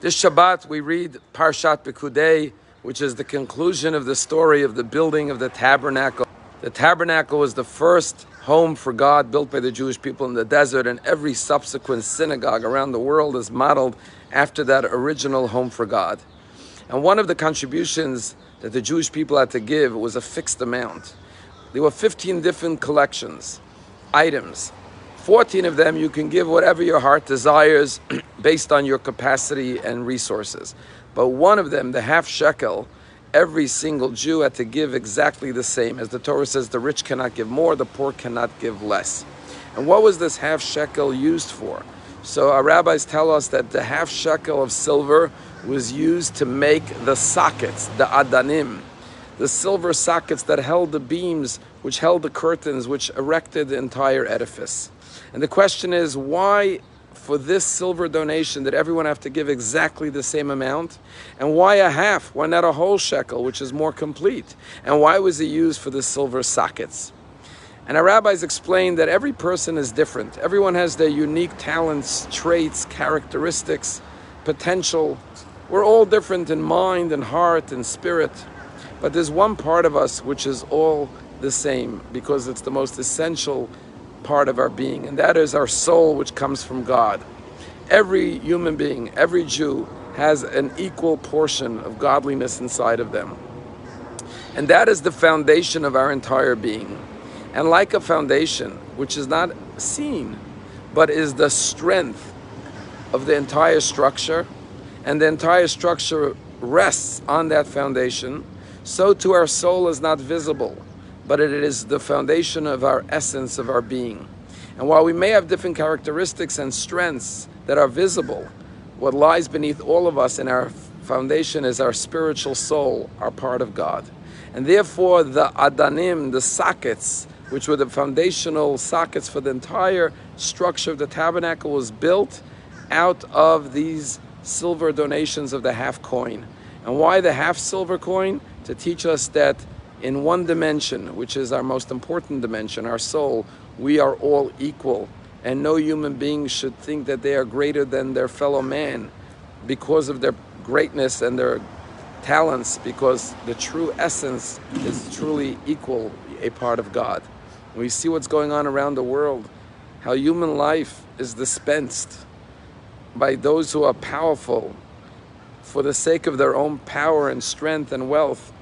This Shabbat we read Parshat Pekudei, which is the conclusion of the story of the building of the tabernacle. The tabernacle was the first home for God built by the Jewish people in the desert, and every subsequent synagogue around the world is modeled after that original home for God. And one of the contributions that the Jewish people had to give was a fixed amount. There were 15 different collections, items. 14 of them you can give whatever your heart desires based on your capacity and resources. But one of them, the half shekel, every single Jew had to give exactly the same. As the Torah says, the rich cannot give more, the poor cannot give less. And what was this half shekel used for? So our rabbis tell us that the half shekel of silver was used to make the sockets, the adanim, the silver sockets that held the beams, which held the curtains, which erected the entire edifice. And the question is, why for this silver donation did everyone have to give exactly the same amount? And why a half? Why not a whole shekel, which is more complete? And why was it used for the silver sockets? And our rabbis explained that every person is different. Everyone has their unique talents, traits, characteristics, potential. We're all different in mind and heart and spirit. But there's one part of us which is all the same, because it's the most essential part of our being, and that is our soul, which comes from God. Every human being, every Jew, has an equal portion of godliness inside of them. And that is the foundation of our entire being. And like a foundation, which is not seen, but is the strength of the entire structure, and the entire structure rests on that foundation, so too our soul is not visible, but it is the foundation of our essence, of our being. And while we may have different characteristics and strengths that are visible, what lies beneath all of us in our foundation is our spiritual soul, our part of God. And therefore the adanim, the sockets, which were the foundational sockets for the entire structure of the tabernacle, was built out of these silver donations of the half coin. And why the half silver coin? To teach us that in one dimension, which is our most important dimension, our soul, we are all equal. And no human being should think that they are greater than their fellow man because of their greatness and their talents, because the true essence is truly equal, a part of God. We see what's going on around the world, how human life is dispensed by those who are powerful for the sake of their own power and strength and wealth.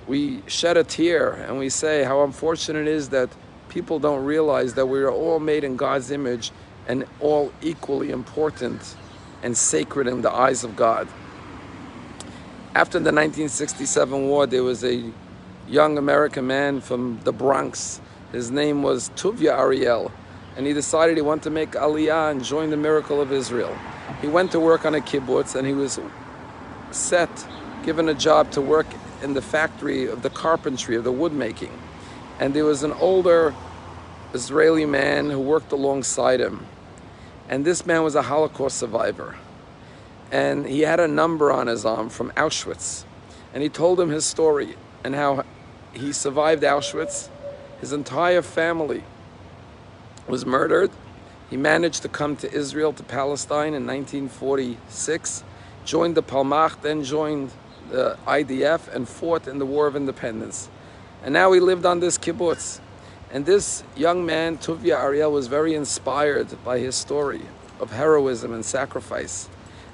We shed a tear and we say how unfortunate it is that people don't realize that we are all made in God's image and all equally important and sacred in the eyes of God. After the 1967 war, there was a young American man from the Bronx. His name was Tuvia Ariel, and he decided he wanted to make Aliyah and join the miracle of Israel. He went to work on a kibbutz, and he was given a job to work in the factory of the carpentry, of the wood making. And there was an older Israeli man who worked alongside him. And this man was a Holocaust survivor. And he had a number on his arm from Auschwitz. And he told him his story and how he survived Auschwitz. His entire family was murdered. He managed to come to Israel, to Palestine in 1946, joined the Palmach, then joined the IDF, and fought in the War of Independence. And now he lived on this kibbutz. And this young man, Tuvia Ariel, was very inspired by his story of heroism and sacrifice.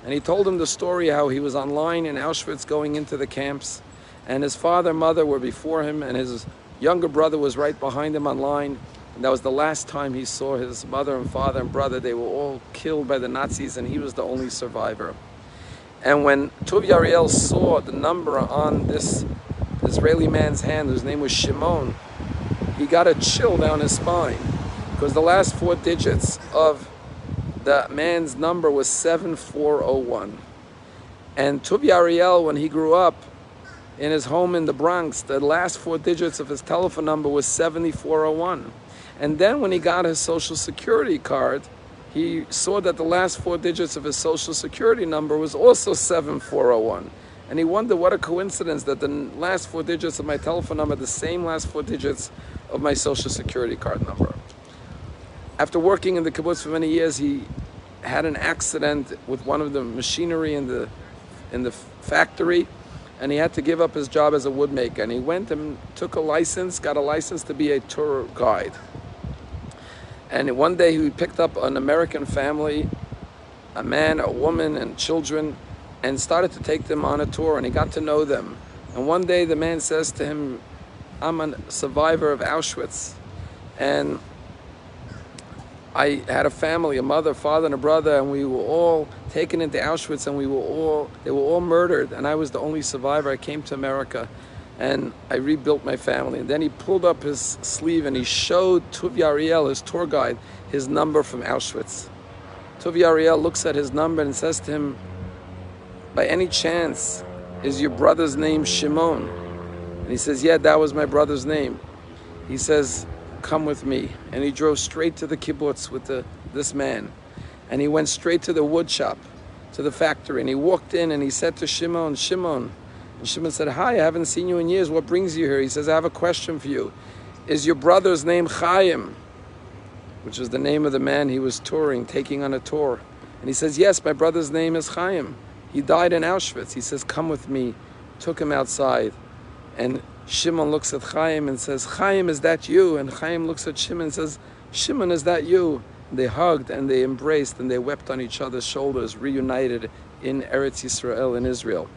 And he told him the story how he was online in Auschwitz going into the camps, and his father and mother were before him, and his younger brother was right behind him online. And that was the last time he saw his mother and father and brother. They were all killed by the Nazis, and he was the only survivor. And when Tuvia Ariel saw the number on this Israeli man's hand, whose name was Shimon, he got a chill down his spine, because the last 4 digits of the man's number was 7401. And Tuvia Ariel, when he grew up in his home in the Bronx, the last 4 digits of his telephone number was 7401. And then when he got his Social Security card, he saw that the last 4 digits of his Social Security number was also 7401. And he wondered, what a coincidence that the last 4 digits of my telephone number are the same last 4 digits of my Social Security card number. After working in the kibbutz for many years, he had an accident with one of the machinery in the factory, and he had to give up his job as a woodmaker. And he went and took a license, got a license to be a tour guide. And one day he picked up an American family, a man, a woman, and children, and started to take them on a tour, and he got to know them. And one day the man says to him, I'm a survivor of Auschwitz, and I had a family, a mother, father, and a brother, and we were all taken into Auschwitz, and they were all murdered, and I was the only survivor. I came to America, and I rebuilt my family. And then he pulled up his sleeve, and he showed Tuvi Ariel, his tour guide, his number from Auschwitz. Tuvi Ariel looks at his number and says to him, by any chance, is your brother's name Shimon? And he says, yeah, that was my brother's name. He says, come with me. And he drove straight to the kibbutz with this man. And he went straight to the wood shop, to the factory. And he walked in and he said to Shimon, Shimon. And Shimon said, hi, I haven't seen you in years. What brings you here? He says, I have a question for you. Is your brother's name Chaim? Which is the name of the man he was touring, taking on a tour. And he says, yes, my brother's name is Chaim. He died in Auschwitz. He says, come with me. Took him outside. And Shimon looks at Chaim and says, Chaim, is that you? And Chaim looks at Shimon and says, Shimon, is that you? And they hugged and they embraced and they wept on each other's shoulders, reunited in Eretz Yisrael, in Israel.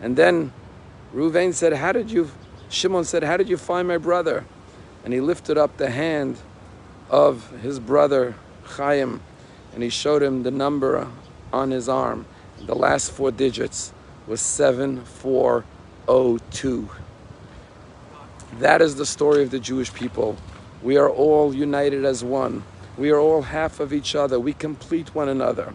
And then Reuven said, Shimon said, how did you find my brother? And he lifted up the hand of his brother Chaim, and he showed him the number on his arm. The last 4 digits was 7402. That is the story of the Jewish people. We are all united as one. We are all half of each other. We complete one another.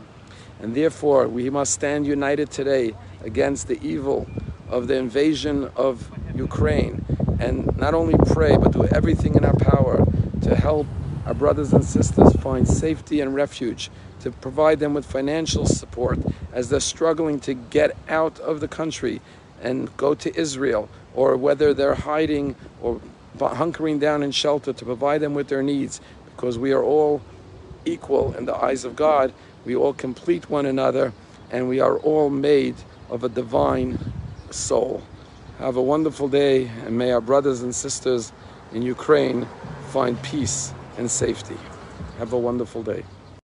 And therefore, we must stand united today against the evil of the invasion of Ukraine. And not only pray, but do everything in our power to help our brothers and sisters find safety and refuge, to provide them with financial support as they're struggling to get out of the country and go to Israel, or whether they're hiding or hunkering down in shelter, to provide them with their needs, because we are all equal in the eyes of God. We all complete one another, and we are all made of a divine soul. Have a wonderful day, and may our brothers and sisters in Ukraine find peace and safety. Have a wonderful day.